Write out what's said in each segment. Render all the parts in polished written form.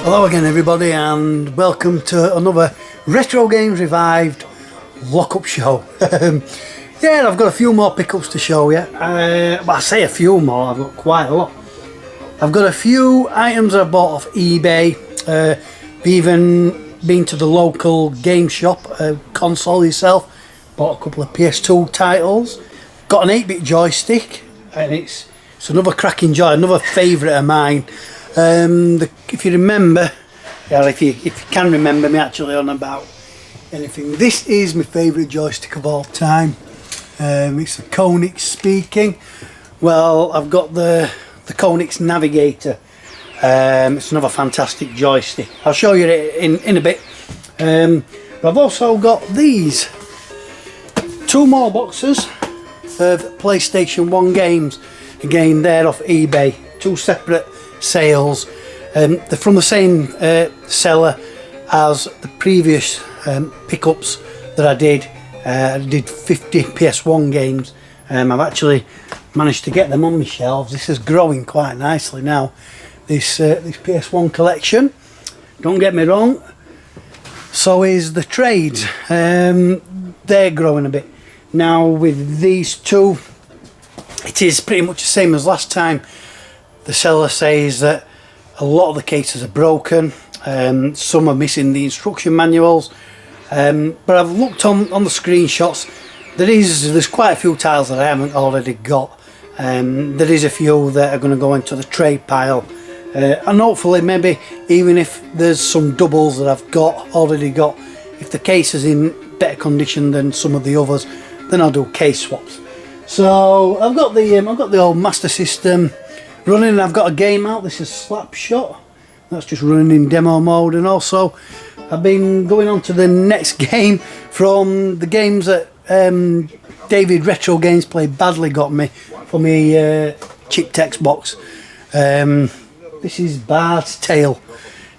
Hello again everybody, and welcome to another Retro Games Revived lock-up show. Yeah, I've got a few more pickups to show you. Well, I say a few more, I've got quite a lot. I've got a few items I bought off eBay. Even been to the local game shop, Console Yourself, bought a couple of PS2 titles. Got an 8-bit joystick, and it's another cracking joy, another favourite of mine. If you remember, or if you can remember me actually on about anything, this is my favourite joystick of all time. It's the Konix speaking. Well, I've got the Konix Navigator. It's another fantastic joystick. I'll show you it in a bit. But I've also got these two more boxes of PlayStation 1 games. Again, they're off eBay. Two separate sales. They're from the same seller as the previous pickups that I did. I did 50 PS1 games. I've actually managed to get them on my shelves. This is growing quite nicely now, this PS1 collection. Don't get me wrong, so is the trades. They're growing a bit now. With these two, it is pretty much the same as last time. The seller says that a lot of the cases are broken, some are missing the instruction manuals, but I've looked on the screenshots. There's quite a few tiles that I haven't already got. There is a few that are going to go into the trade pile, and hopefully maybe even if there's some doubles that I've already got, if the case is in better condition than some of the others, then I'll do case swaps. So I've got the old Master System running, and I've got a game out. This is Slapshot. That's just running in demo mode, and also I've been going on to the next game from the games that David Retro Games Play Badly got me for my chip text box. This is Bard's Tale.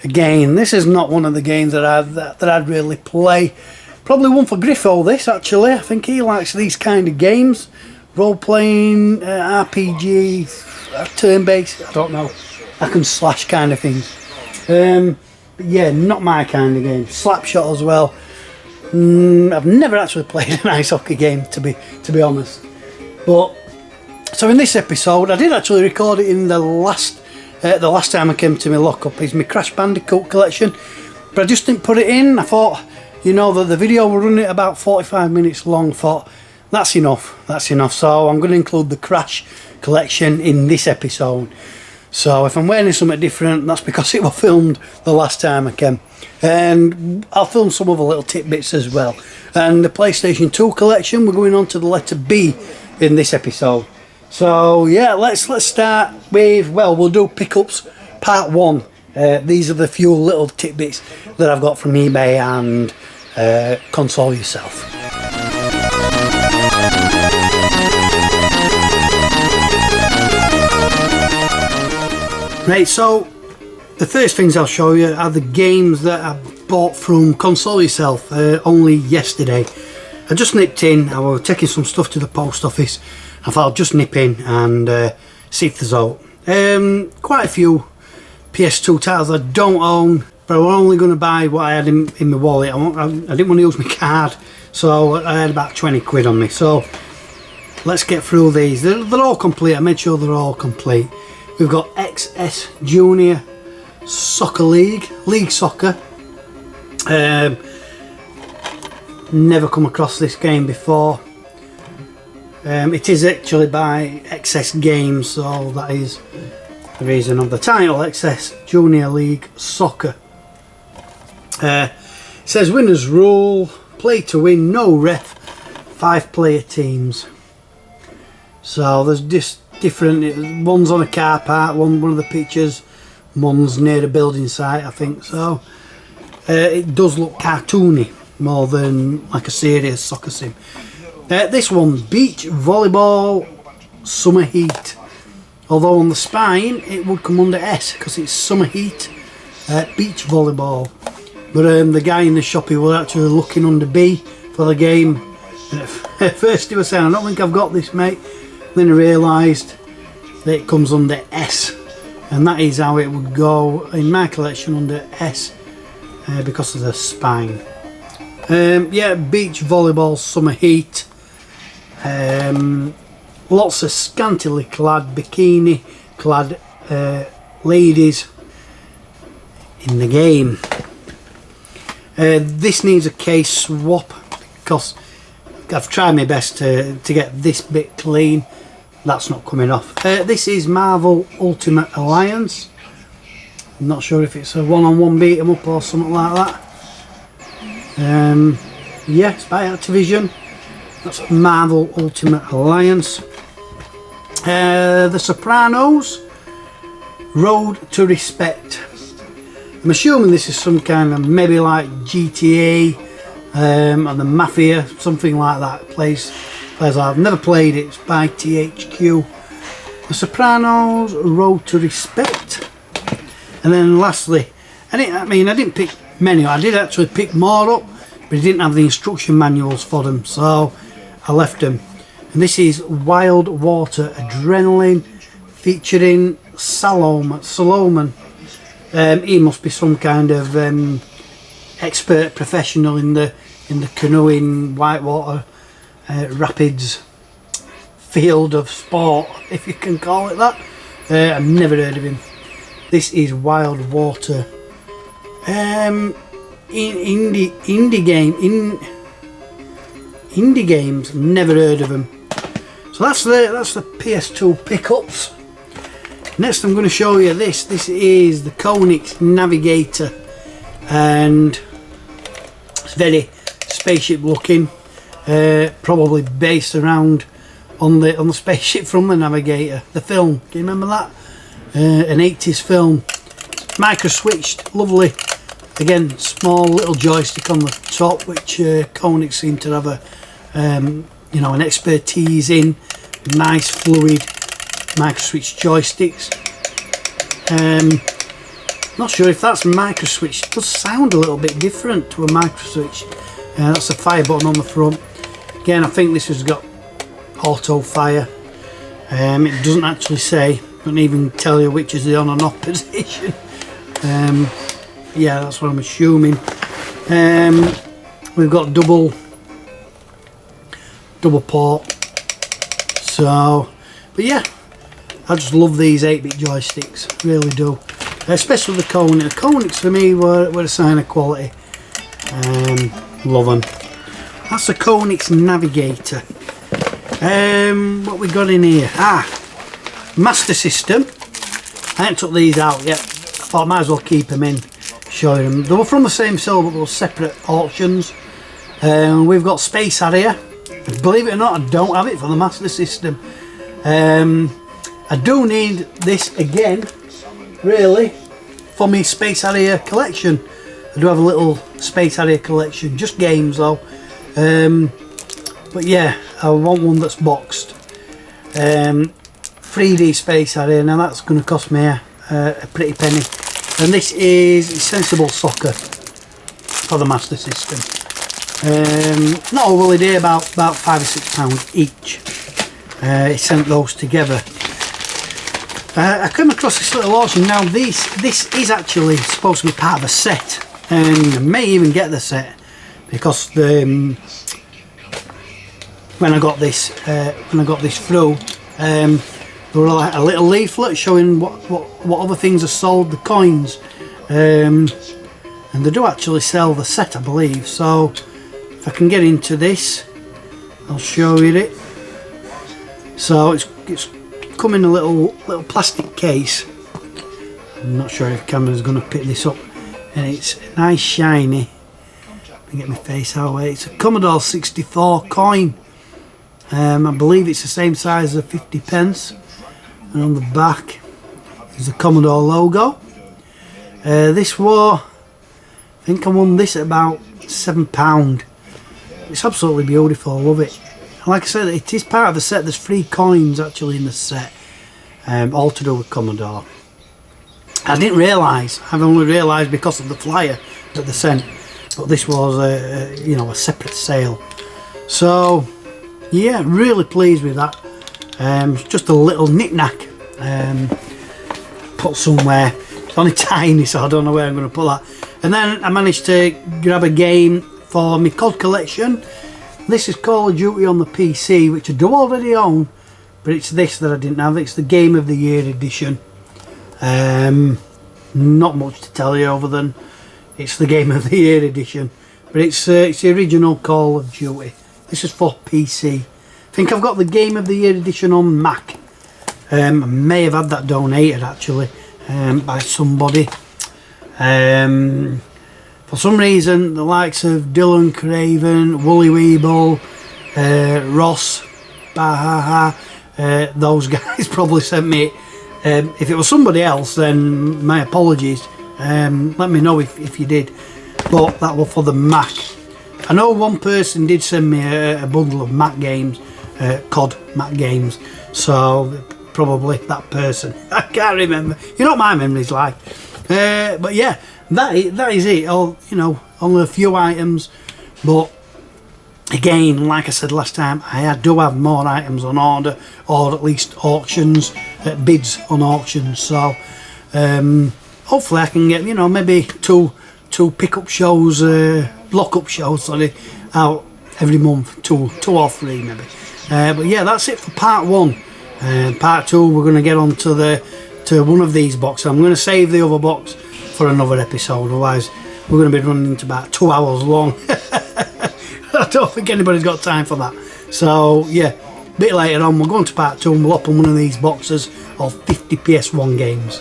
Again, this is not one of the games that I'd really play. Probably one for Griffo, this actually. I think he likes these kind of games. Role-playing, RPG, turn-based, I don't know. I can slash kind of things. But yeah, not my kind of game. Slapshot as well. I've never actually played an ice hockey game, to be honest. But so in this episode, I did actually record it in the last time I came to my lockup. Is my Crash Bandicoot collection, but I just didn't put it in. I thought, you know, that the video will run it about 45 minutes long. Thought that's enough. So I'm going to include the Crash collection in this episode. So if I'm wearing something different, that's because it was filmed the last time I came. And I'll film some other little tidbits as well. And the PlayStation 2 collection, we're going on to the letter B in this episode. So yeah, let's start with, well, we'll do pickups part 1. These are the few little tidbits that I've got from eBay and Console Yourself. Right, so the first things I'll show you are the games that I bought from Console Yourself only yesterday. I just nipped in. I was taking some stuff to the post office. I thought I'd just nip in and see if there's out. Quite a few PS2 titles I don't own, but I was only going to buy what I had in my wallet. I didn't want to use my card, so I had about 20 quid on me. So let's get through these. They're all complete. I made sure they're all complete. We've got XS Junior Soccer League Soccer. Never come across this game before. It is actually by XS Games, so that is the reason of the title, XS Junior League Soccer. It says winners rule, play to win, no ref, 5-player teams. So there's just different, one's on a car park, one of the pictures, one's near a building site, I think. So it does look cartoony more than like a serious soccer sim. This one, beach volleyball summer heat, although on the spine it would come under S because it's summer heat beach volleyball. But the guy in the shop, he was actually looking under B for the game, and at first he was saying, I don't think I've got this, mate. Then I realised that it comes under S and that is how it would go in my collection under S, because of the spine. Yeah, beach volleyball, summer heat, lots of scantily clad, bikini clad ladies in the game. This needs a case swap because I've tried my best to get this bit clean. That's not coming off. This is Marvel Ultimate Alliance. I'm not sure if it's a one-on-one beat 'em up or something like that. Yeah, it's by Activision. That's Marvel Ultimate Alliance. The Sopranos, Road to Respect. I'm assuming this is some kind of, maybe like GTA or the Mafia, something like that. Plays I've never played it. It's by THQ. The Sopranos, Road to Respect. And then lastly, I didn't pick many. I did actually pick more up, but I didn't have the instruction manuals for them, so I left them. And this is Wild Water Adrenaline, featuring Solomon. He must be some kind of expert professional in the canoeing whitewater rapids field of sport, if you can call it that. I've never heard of him. This is Wild Water. Indie games, never heard of them. So that's the PS2 pickups. Next I'm going to show you this. This is the Koenigs Navigator, and it's very spaceship looking. Probably based around on the spaceship from the Navigator, the film. Can you remember that? An 80s film. Micro switched, lovely. Again, small little joystick on the top, which Koenigs seem to have a you know, an expertise in. Nice fluid micro switch joysticks. Not sure if that's micro switch. It does sound a little bit different to a micro switch. That's a fire button on the front. Again, I think this has got auto fire. It doesn't actually say, doesn't even tell you which is the on and off position. Yeah, that's what I'm assuming. We've got double port. So, but yeah, I just love these 8-bit joysticks, really do. Especially the Koenigs. The Koenigs for me were a sign of quality. Love them. That's the Koenigs Navigator. What we got in here? Master System. I haven't took these out yet. I thought I might as well keep them in, showing them. They were from the same seller, but they were separate auctions. We've got Space Harrier. Believe it or not, I don't have it for the Master System. I do need this again, really, for my Space Harrier collection. I do have a little Space Harrier collection, just games though. But yeah, I want one that's boxed. 3D Space Harrier, now that's going to cost me a pretty penny. And this is Sensible Soccer for the Master System. Not a woolly day, about £5 or £6 each. He sent those together. I came across this little auction. Now this is actually supposed to be part of a set, and I may even get the set because when I got this through, there were like a little leaflet showing what other things are sold, the coins, and they do actually sell the set, I believe. So if I can get into this, I'll show you it. So it's come in a little plastic case. I'm not sure if the camera's going to pick this up, and it's nice shiny. Let me get my face out of the way. It's a Commodore 64 coin. I believe it's the same size as 50p, and on the back is the Commodore logo. This war, I think I won this at about £7. It's absolutely beautiful, I love it. And like I said, it is part of the set. There's 3 coins actually in the set, all to do with Commodore. I didn't realise, I've only realised because of the flyer that they sent, but this was you know, a separate sale. So yeah, really pleased with that. Just a little knick-knack. put somewhere. It's only tiny, so I don't know where I'm going to put that. And then I managed to grab a game for my COD collection. This is Call of Duty on the PC, which I do already own, but it's this that I didn't have. It's the Game of the Year edition. Not much to tell you other than it's the Game of the Year edition, but it's the original Call of Duty. This is for PC. I think I've got the Game of the Year edition on Mac. I may have had that donated actually by somebody. For some reason, the likes of Dylan Craven, Wooly Weeble, Ross, Bahaha, those guys probably sent me it. If it was somebody else, then my apologies. Let me know if you did. But that was for the Mac. I know one person did send me a bundle of Mac games, COD Mac games. So probably that person. I can't remember. You know what my memory's like. But yeah, that is it. Only a few items, but again, like I said last time, I do have more items on order, or at least auctions, bids on auctions. So hopefully I can get maybe two pick-up shows, lock-up shows, sorry, out every month, two or three maybe. But yeah, that's it for part one. Part two, we're going to get on to one of these boxes. I'm going to save the other box for another episode, otherwise we're going to be running into about 2 hours long. I don't think anybody's got time for that. So yeah, a bit later on we'll go on to part two and we'll open one of these boxes of 50 PS1 games.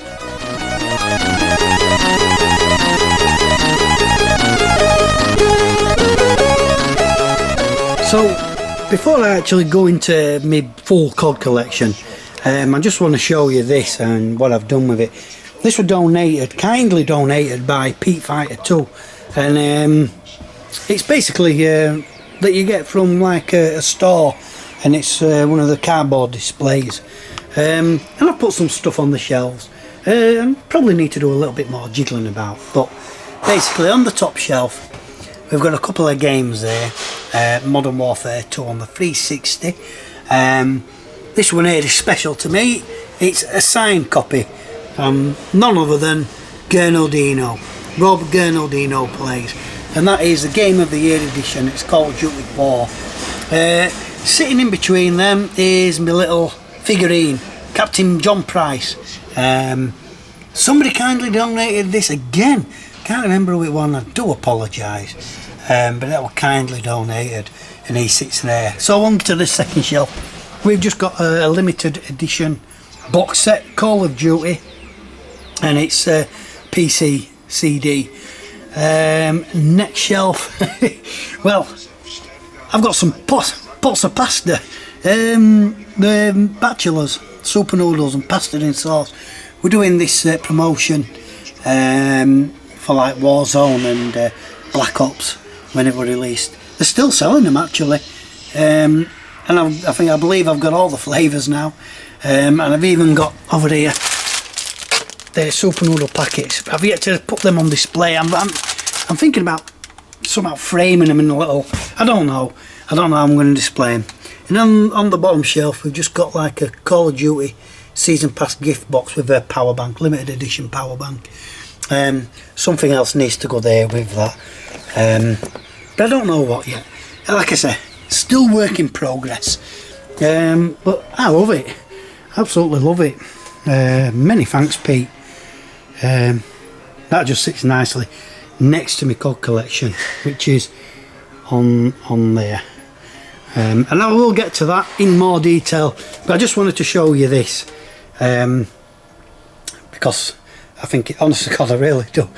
So before I actually go into my full COD collection, I just want to show you this and what I've done with it. This was kindly donated by Pete Fighter 2, and it's basically that you get from like a store, and it's one of the cardboard displays. And I've put some stuff on the shelves. I probably need to do a little bit more jiggling about, but basically on the top shelf we've got a couple of games there. Modern Warfare 2 on the 360. This one here is special to me. It's a signed copy from none other than Gernaldino. Rob Gernaldino plays, and that is the Game of the Year edition. It's Call of Duty 4. Sitting in between them is my little figurine, Captain John Price. Somebody kindly donated this again. Can't remember who it was, I do apologise. But that was kindly donated, and he sits there. So on to the second shelf. We've just got a limited edition box set, Call of Duty, and it's PC CD. Next shelf, well, I've got some pots of pasta, the Bachelors, super noodles and pasta in sauce. We're doing this promotion for like Warzone and Black Ops when it was released. They're still selling them actually, and I believe I've got all the flavours now, and I've even got over here the super noodle packets. I've yet to put them on display. I'm thinking about somehow framing them in a little, I don't know how I'm going to display them. And on the bottom shelf we've just got like a Call of Duty season pass gift box with a power bank, limited edition power bank. Something else needs to go there with that, but I don't know what yet. Like I say, still work in progress, but I love it, absolutely love it. Many thanks, Pete. That just sits nicely next to my COD collection, which is on there, and I will get to that in more detail, but I just wanted to show you this, because I think it, honest to God, I really do.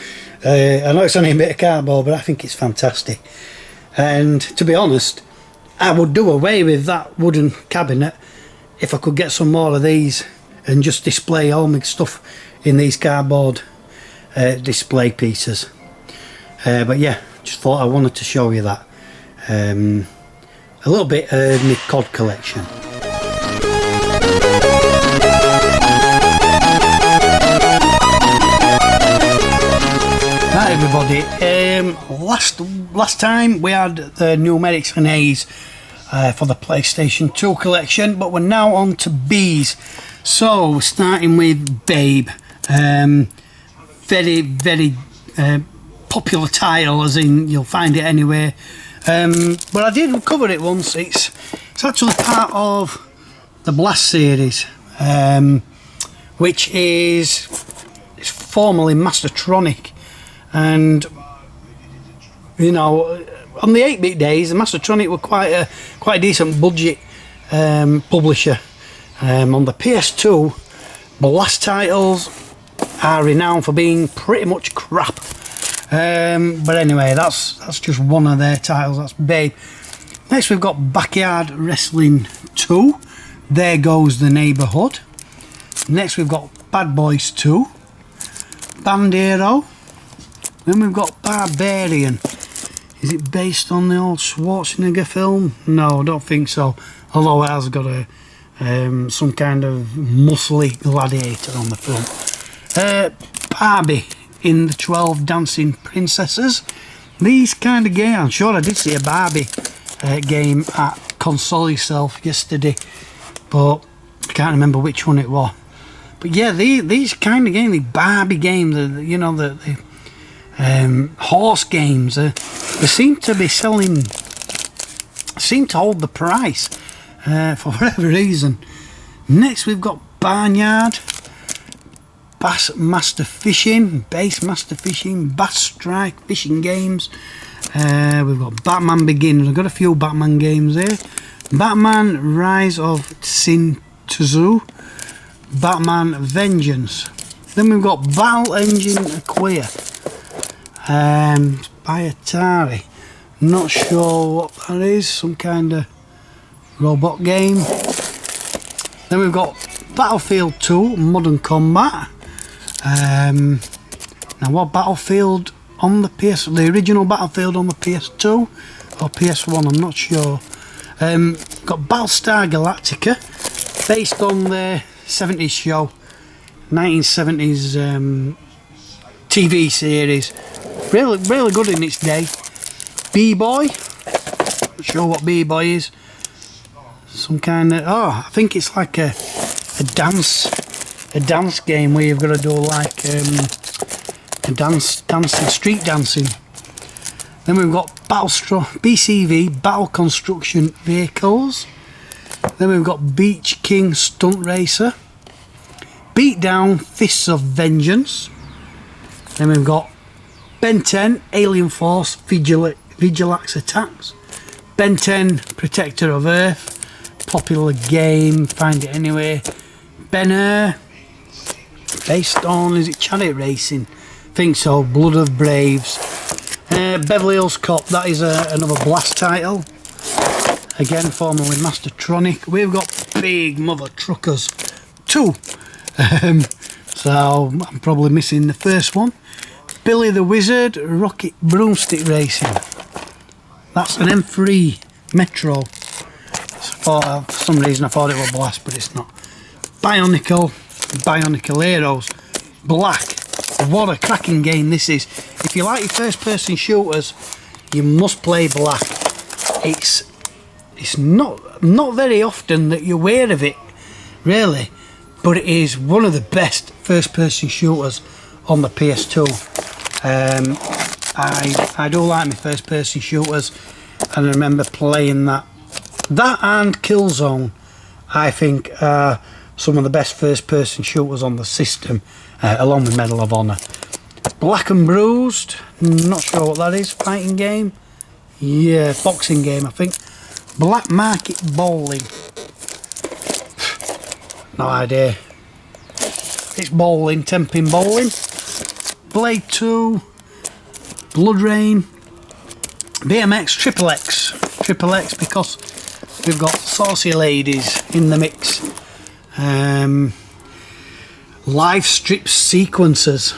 I know it's only a bit of cardboard, but I think it's fantastic. And to be honest, I would do away with that wooden cabinet if I could get some more of these and just display all my stuff in these cardboard display pieces. But yeah, just thought I wanted to show you that. A little bit of my COD collection. Right everybody, last time we had the numerics and A's for the PlayStation 2 collection, but we're now on to B's. So starting with Babe, Very, very popular title, as in you'll find it anywhere. But I did cover it once. It's actually part of the Blast series, which is formerly Mastertronic, and you know, on the 8-bit days, the Mastertronic were quite a decent budget publisher. On the PS2, Blast titles are renowned for being pretty much crap. But anyway, that's just one of their titles. That's Babe. Next we've got Backyard Wrestling 2. There Goes the Neighbourhood. Next we've got Bad Boys 2. Bandero. Then we've got Barbarian. Is it based on the old Schwarzenegger film? No, I don't think so. Although it has got a some kind of muscly gladiator on the front. Barbie in the 12 Dancing Princesses. These kind of games, I'm sure I did see a Barbie game at Console Yourself yesterday, but I can't remember which one it was. But yeah, these kind of games, the Barbie games, you know, the horse games, they seem to be selling, seem to hold the price for whatever reason. Next we've got Barnyard, Bass Master Fishing, Base Master Fishing, Bass Strike Fishing Games. We've got Batman Begins. We've got a few Batman games there. Batman Rise of Sin Tzu, Batman Vengeance. Then we've got Battle Engine Acquire, by Atari. Not sure what that is. Some kind of robot game. Then we've got Battlefield 2 Modern Combat. Now what Battlefield on the the original Battlefield on the PS2 or PS1, I'm not sure. Got Battlestar Galactica, based on the 70s show, 1970s TV series. Really good in its day. B-Boy, not sure what B-Boy is. Some kind of, I think it's like a dance game where you've got to do like street dancing. Then we've got BCV, Battle Construction Vehicles. Then we've got Beach King Stunt Racer, Beatdown Fists of Vengeance. Then we've got Ben 10 Alien Force Vigilax Attacks, Ben 10 Protector of Earth, popular game, find it anywhere. Ben Hur, based on, is it Chariot Racing? Think so. Blood of Braves. Beverly Hills Cop, that is another Blast title, again formerly Mastertronic. We've got Big Mother Truckers 2, so I'm probably missing the first one. Billy the Wizard Rocket Broomstick Racing, that's an M3 Metro. For some reason I thought it was Blast, but it's not. Bionicle Heroes Black. What a cracking game this is. If you like your first person shooters, you must play Black. It's not very often that you're aware of it, really, but it is one of the best first person shooters on the PS2. I do like my first person shooters, and I remember playing that and Killzone. I think are some of the best first person shooters on the system, along with Medal of Honor. Black and Bruised, not sure what that is. Fighting game, yeah, boxing game I think. Black Market Bowling, no idea. It's bowling, 10-pin bowling. Blade 2, Blood Rain, BMX Triple X because we've got saucy ladies in the mix. Live strip sequences,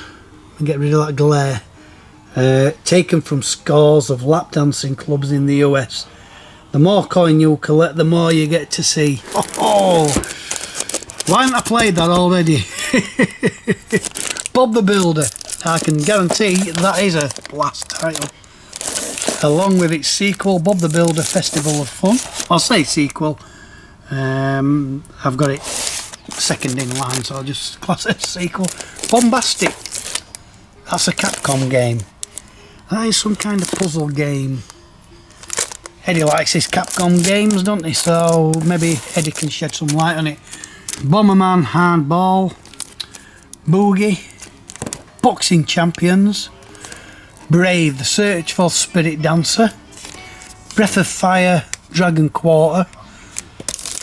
get rid of that glare. Taken from scores of lap dancing clubs in the US. The more coin you collect, the more you get to see. Oh, why haven't I played that already? Bob the Builder, I can guarantee that is a Blast title, along with its sequel, Bob the Builder Festival of Fun. I'll say sequel, I've got it second in line, so I'll just class it as sequel. Bombastic. That's a Capcom game. That is some kind of puzzle game. Eddie likes his Capcom games, don't he? So maybe Eddie can shed some light on it. Bomberman Hardball, Boogie, Boxing Champions, Brave, The Search for Spirit Dancer, Breath of Fire, Dragon Quarter.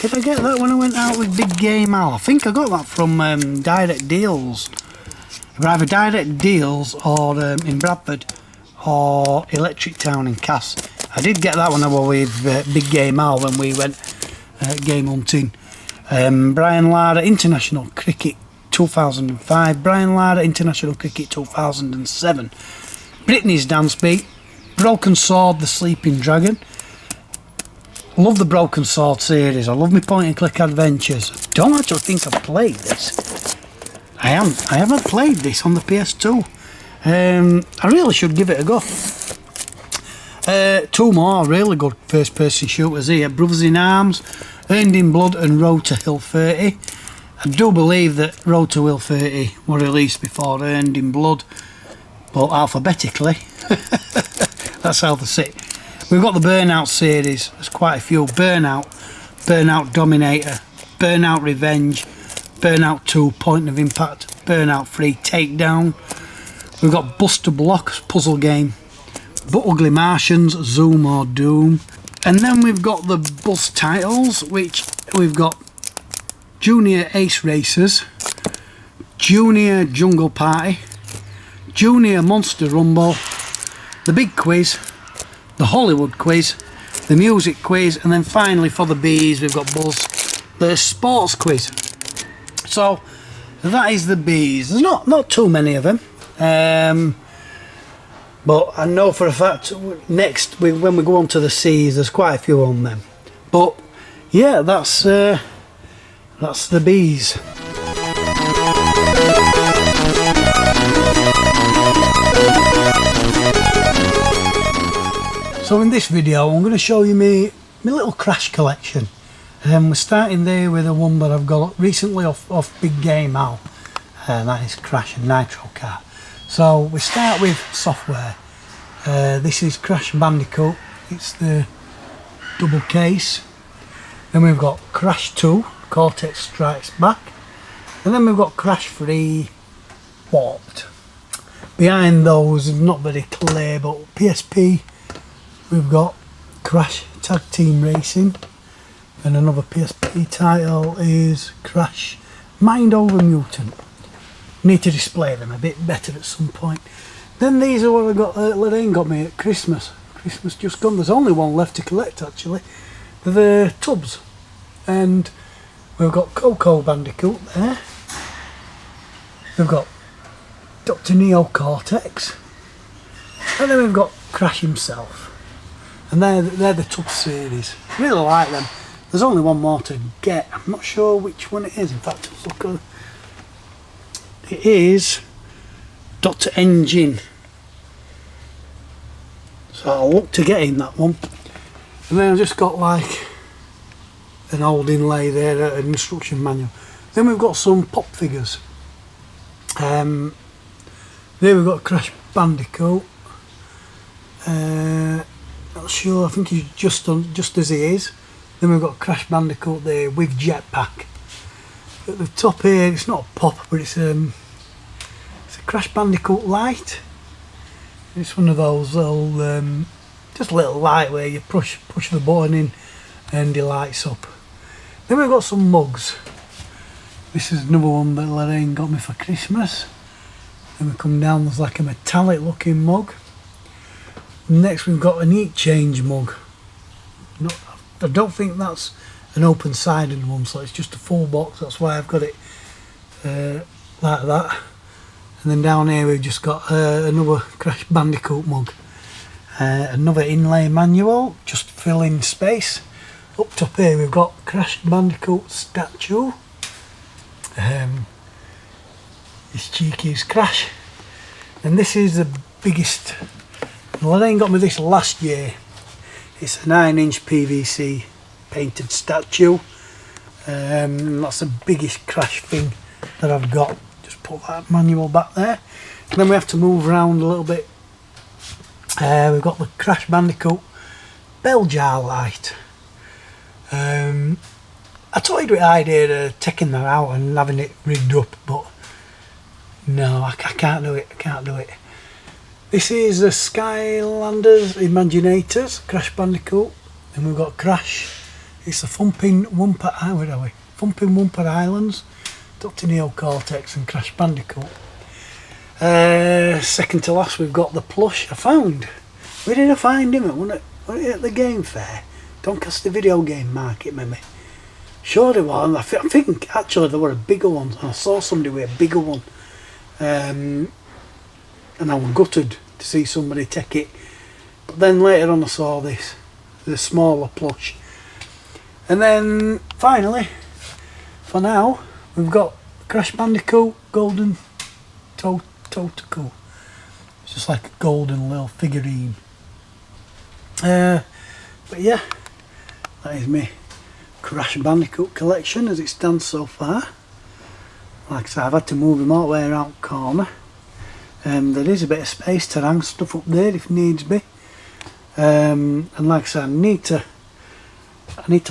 Did I get that when I went out with Big Game Al? I think I got that from Direct Deals. Either Direct Deals or in Bradford or Electric Town in Cass. I did get that when I was with Big Game Al when we went game hunting. Brian Larda International Cricket 2005, Brian Larda International Cricket 2007, Britney's Dance Beat, Broken Sword, The Sleeping Dragon. I love the Broken Sword series. I love my point and click adventures. I don't actually think I've played this. I haven't played this on the PS2. I really should give it a go. Two more really good first person shooters here. Brothers in Arms, Earned in Blood and Road to Hill 30. I do believe that Road to Hill 30 were released before Earned in Blood, but alphabetically. That's how they sit. We've got the Burnout series. There's quite a few. Burnout, Burnout Dominator, Burnout Revenge, Burnout 2 Point of Impact, Burnout 3 Takedown. We've got Buster Blocks puzzle game, But Ugly Martians, Zoom or Doom. And then we've got the bus titles, which we've got Junior Ace Racers, Junior Jungle Party, Junior Monster Rumble, the Big Quiz, the Hollywood Quiz, the Music Quiz, and then finally for the B's we've got Buzz, the Sports Quiz. So that is the B's. There's not too many of them, but I know for a fact next when we go on to the C's there's quite a few on them. But yeah, that's the B's. So in this video I'm going to show you my little Crash collection. We're starting there with the one that I've got recently off Big Game Al, and that is Crash and Nitro Kart. So we start with software. This is Crash Bandicoot, it's the double case. Then we've got Crash 2, Cortex Strikes Back, and then we've got Crash 3 Warped. Behind those is not very clear, but PSP we've got Crash Tag Team Racing, and another PSP title is Crash Mind Over Mutant. Need to display them a bit better at some point. Then these are what I got, Lorraine got me at Christmas. Christmas just gone. There's only one left to collect actually. They're the tubs, and we've got Coco Bandicoot there. We've got Dr. Neo Cortex, and then we've got Crash himself. And they're the tub series. Really like them. There's only one more to get. I'm not sure which one it is. In fact, let's look. It is Dr. Engine. So I'll look to get in that one. And then I've just got like an old inlay there, an instruction manual. Then we've got some pop figures. There we've got Crash Bandicoot. Not sure, I think he's just as he is. Then we've got Crash Bandicoot there with jetpack. At the top here, it's not a pop, but it's a Crash Bandicoot light. It's one of those little, just a little light where you push the button in and it lights up. Then we've got some mugs. This is another one that Lorraine got me for Christmas. Then we come down, there's like a metallic looking mug. Next we've got an Heat Change mug. I don't think that's an open sided one, so it's just a full box, that's why I've got it like that. And then down here we've just got another Crash Bandicoot mug. Another inlay manual, just filling space. Up top here we've got Crash Bandicoot statue. This cheeky is Crash. And this is the biggest. Lorraine got me this last year. It's a 9-inch PVC painted statue. That's the biggest Crash thing that I've got. just put that manual back there. And then we have to move around a little bit. We've got the Crash Bandicoot bell jar light. I toyed with the idea of taking that out and having it rigged up, but no, I can't do it. I can't do it. This is the Skylanders Imaginators Crash Bandicoot, and we've got Crash. It's the Thumping Wumpa. Where are we? Thumping Wumpa Islands, Dr. Neo Cortex, and Crash Bandicoot. Second to last, we've got the plush I found. Where did I find him? Wasn't it at the game fair? Doncaster Video Game Market, maybe. Sure they were. I think actually there were a bigger one. I saw somebody with a bigger one, and I was gutted to see somebody take it. But then later on I saw this, the smaller plush. And then finally, for now, we've got Crash Bandicoot Golden Totaku. It's just like a golden little figurine. But yeah, that is me Crash Bandicoot collection as it stands so far. Like I said, I've had to move him all the way around the corner. There is a bit of space to hang stuff up there if needs be. And like I said, I need to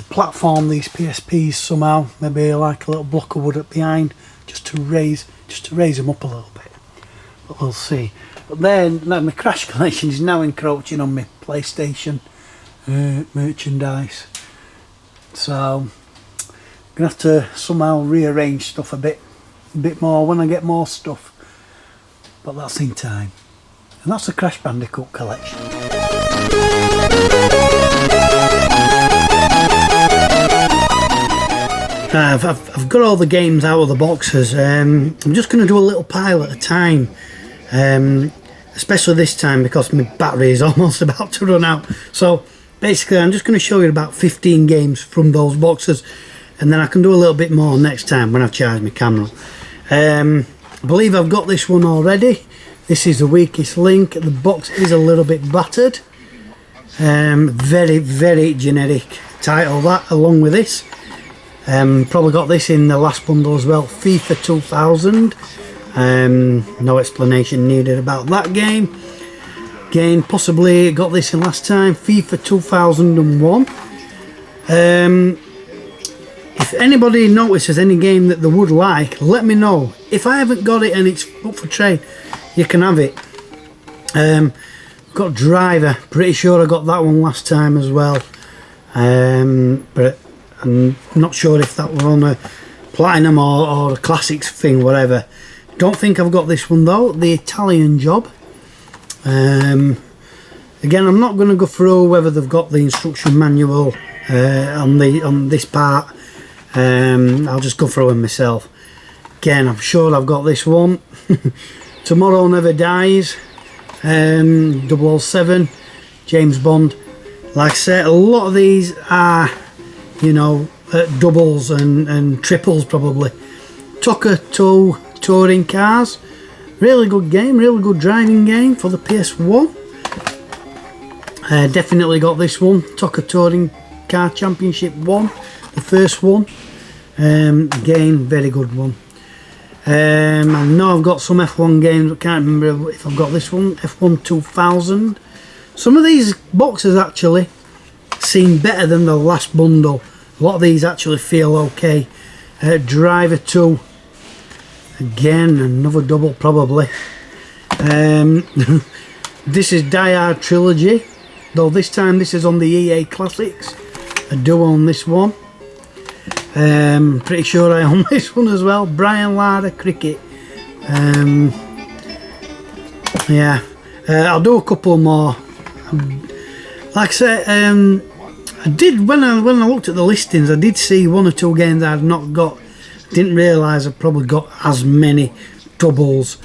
platform these PSPs somehow. Maybe like a little block of wood up behind, just to raise them up a little bit. But we'll see. But then my Crash collection is now encroaching on my PlayStation merchandise. So I'm gonna have to somehow rearrange stuff a bit more when I get more stuff. But that's in time. And that's the Crash Bandicoot collection. I've got all the games out of the boxes. I'm just going to do a little pile at a time, especially this time because my battery is almost about to run out. So basically I'm just going to show you about 15 games from those boxes, and then I can do a little bit more next time when I've charged my camera. I believe I've got this one already. This is the weakest link. The box is a little bit battered. Very, very generic title that, along with this. Probably got this in the last bundle as well, FIFA 2000. No explanation needed about that game. Again, possibly got this in last time, FIFA 2001. If anybody notices any game that they would like, let me know. If I haven't got it and it's up for trade, you can have it. Got Driver, pretty sure I got that one last time as well. But I'm not sure if that were on a Platinum or a Classics thing, whatever. Don't think I've got this one though, the Italian Job. Again, I'm not going to go through whether they've got the instruction manual on this part. I'll just go through them myself. Again, I'm sure I've got this one. Tomorrow Never Dies, 007, James Bond. Like I said, a lot of these are, you know, doubles and triples probably. Tucker 2 Touring Cars, really good game, really good driving game for the PS1. Definitely got this one, Tucker Touring Car Championship 1, the first one. Again, very good one. I know I've got some F1 games, I can't remember if I've got this one, F1 2000. Some of these boxes actually seem better than the last bundle. A lot of these actually feel okay. Driver 2, again another double probably. This is Die Hard Trilogy, though this time this is on the EA Classics. I do own this one. Pretty sure I own this one as well. Brian Lara Cricket. Yeah, I'll do a couple more. Like I said, I did when I looked at the listings, I did see one or two games I'd not got. Didn't realise I've probably got as many doubles.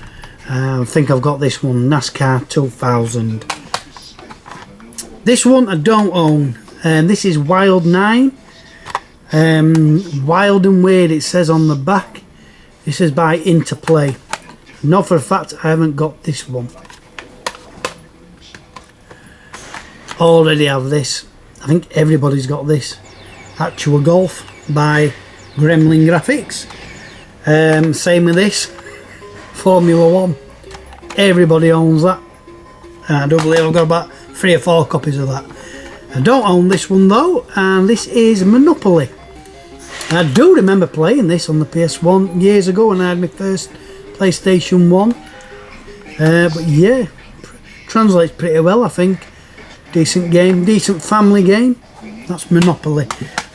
I think I've got this one, NASCAR 2000. This one I don't own. This is Wild 9. Wild and Weird, it says on the back. This is by Interplay. Know for a fact I haven't got this one. Already have this. I think everybody's got this. Actual Golf by Gremlin Graphics. Same with this. Formula 1. Everybody owns that. I do believe I've got about 3 or 4 copies of that. I don't own this one though, and this is Monopoly. I do remember playing this on the PS1 years ago when I had my first PlayStation 1. But yeah, translates pretty well, I think. Decent game, decent family game. That's Monopoly.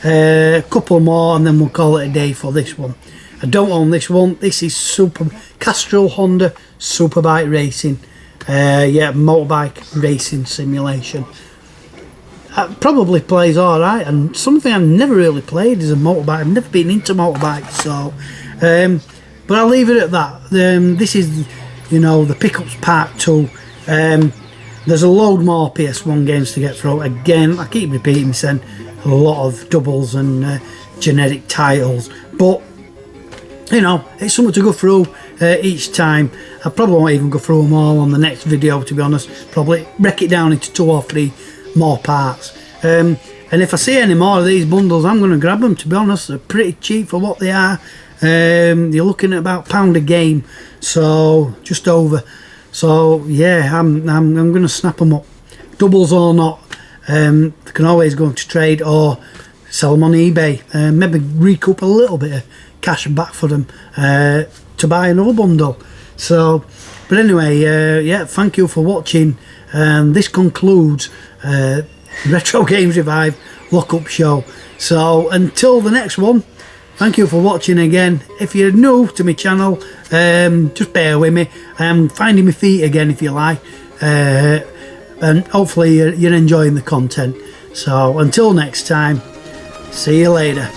A couple more and then we'll call it a day for this one. I don't own this one. This is Castrol Honda Superbike Racing. Yeah, motorbike racing simulation. It probably plays alright, and something I've never really played is a motorbike. I've never been into motorbikes, so but I'll leave it at that. This is, you know, the Pickups Part 2. There's a load more PS1 games to get through. Again, I keep repeating this, and a lot of doubles and generic titles, but you know, it's something to go through each time. I probably won't even go through them all on the next video, to be honest. Probably break it down into 2 or 3 more parts. And if I see any more of these bundles, I'm going to grab them, to be honest. They're pretty cheap for what they are. You're looking at about £1 a game, so just over. So yeah, I'm going to snap them up, doubles or not. They can always go into trade or sell them on eBay. Maybe recoup a little bit of cash back for them to buy another bundle. So, but anyway, yeah, thank you for watching. This concludes Retro Games Revive Lock-Up Show. So until the next one, thank you for watching again. If you're new to my channel, just bear with me. I am finding my feet again, if you like, and hopefully you're enjoying the content. So until next time, see you later.